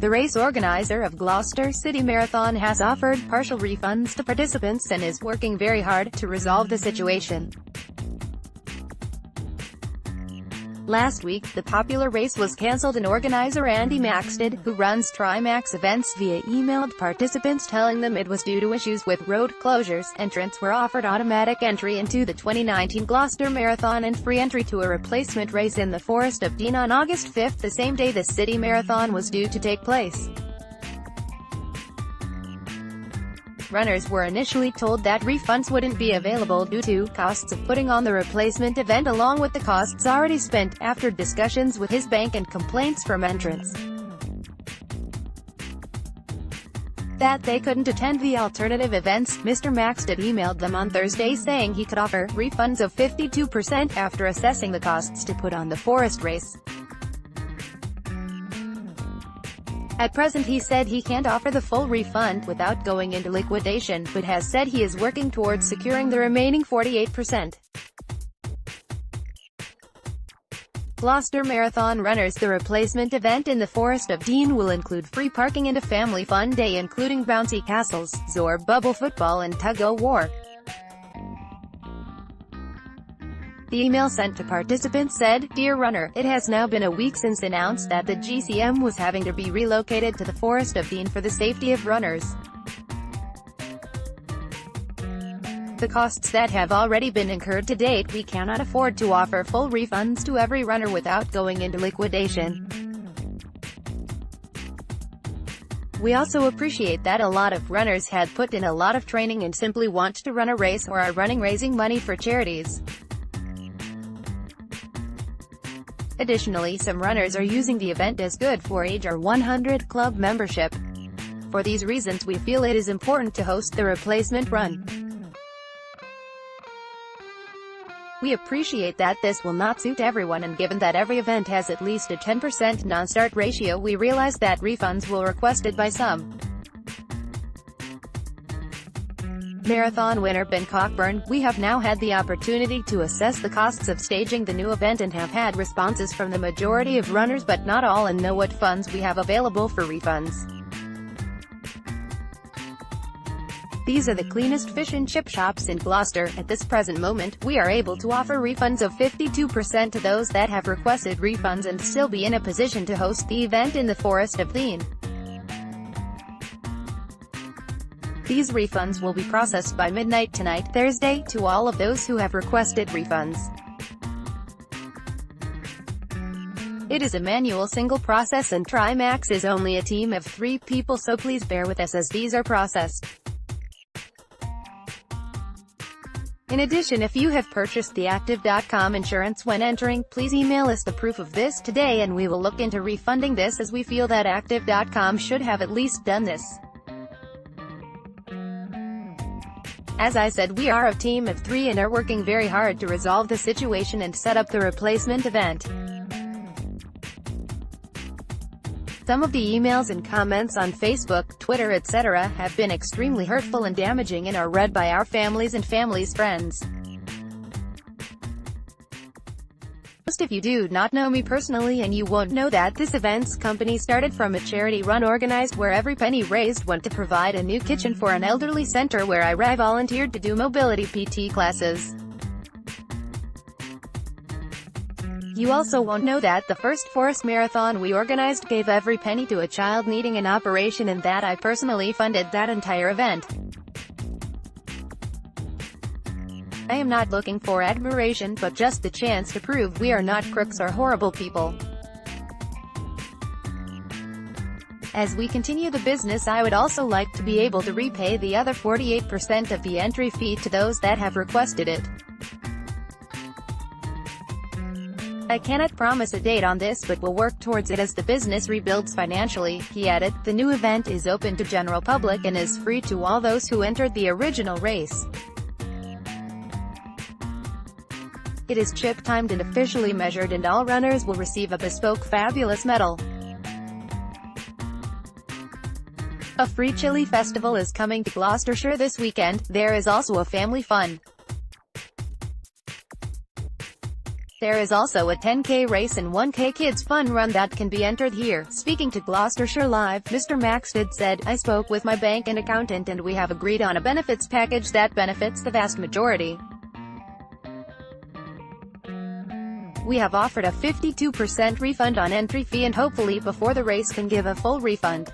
The race organizer of Gloucester City Marathon has offered partial refunds to participants and is working very hard to resolve the situation. Last week, the popular race was cancelled and organizer Andy Maxted, who runs Trimax events, via emailed participants telling them it was due to issues with road closures. Entrants were offered automatic entry into the 2019 Gloucester Marathon and free entry to a replacement race in the Forest of Dean on August 5, the same day the City Marathon was due to take place. Runners were initially told that refunds wouldn't be available due to costs of putting on the replacement event along with the costs already spent, after discussions with his bank and complaints from entrants that they couldn't attend the alternative events. Mr. Maxted emailed them on Thursday saying he could offer refunds of 52% after assessing the costs to put on the Forest race. At present, he said he can't offer the full refund without going into liquidation, but has said he is working towards securing the remaining 48%. Gloucester Marathon runners. The replacement event in the Forest of Dean will include free parking and a family fun day including bouncy castles, Zorb bubble football and tug-o-war. The email sent to participants said, "Dear runner, it has now been a week since announced that the GCM was having to be relocated to the Forest of Dean for the safety of runners. The costs that have already been incurred to date, we cannot afford to offer full refunds to every runner without going into liquidation. We also appreciate that a lot of runners had put in a lot of training and simply want to run a race or are running raising money for charities. Additionally, some runners are using the event as good for age or 100 club membership. For these reasons we feel it is important to host the replacement run. We appreciate that this will not suit everyone, and given that every event has at least a 10% non-start ratio, we realize that refunds will be requested by some." Marathon winner Ben Cockburn: "We have now had the opportunity to assess the costs of staging the new event and have had responses from the majority of runners but not all, and know what funds we have available for refunds. These are the cleanest fish and chip shops in Gloucester. At this present moment, we are able to offer refunds of 52% to those that have requested refunds and still be in a position to host the event in the Forest of Dean. These refunds will be processed by midnight tonight, Thursday, to all of those who have requested refunds. It is a manual single process and Trimax is only a team of 3 people, so please bear with us as these are processed. In addition, if you have purchased the Active.com insurance when entering, please email us the proof of this today and we will look into refunding this, as we feel that Active.com should have at least done this. As I said, we are a team of 3 and are working very hard to resolve the situation and set up the replacement event." Some of the emails and comments on Facebook, Twitter, etc. have been extremely hurtful and damaging and are read by our families and families' friends. Most of you do not know me personally and you won't know that this event's company started from a charity run organized where every penny raised went to provide a new kitchen for an elderly center where I volunteered to do mobility PT classes. You also won't know that the first Forest Marathon we organized gave every penny to a child needing an operation and that I personally funded that entire event. I am not looking for admiration, but just the chance to prove we are not crooks or horrible people. As we continue the business, I would also like to be able to repay the other 48% of the entry fee to those that have requested it. I cannot promise a date on this, but will work towards it as the business rebuilds financially," he added. The new event is open to general public and is free to all those who entered the original race. It is chip-timed and officially measured, and all runners will receive a bespoke fabulous medal. A free chili festival is coming to Gloucestershire this weekend. There is also a family fun There is also a 10K race and 1K Kids Fun Run that can be entered here. Speaking to Gloucestershire Live, Mr. Maxted said, "I spoke with my bank and accountant and we have agreed on a benefits package that benefits the vast majority. We have offered a 52% refund on entry fee and hopefully before the race can give a full refund.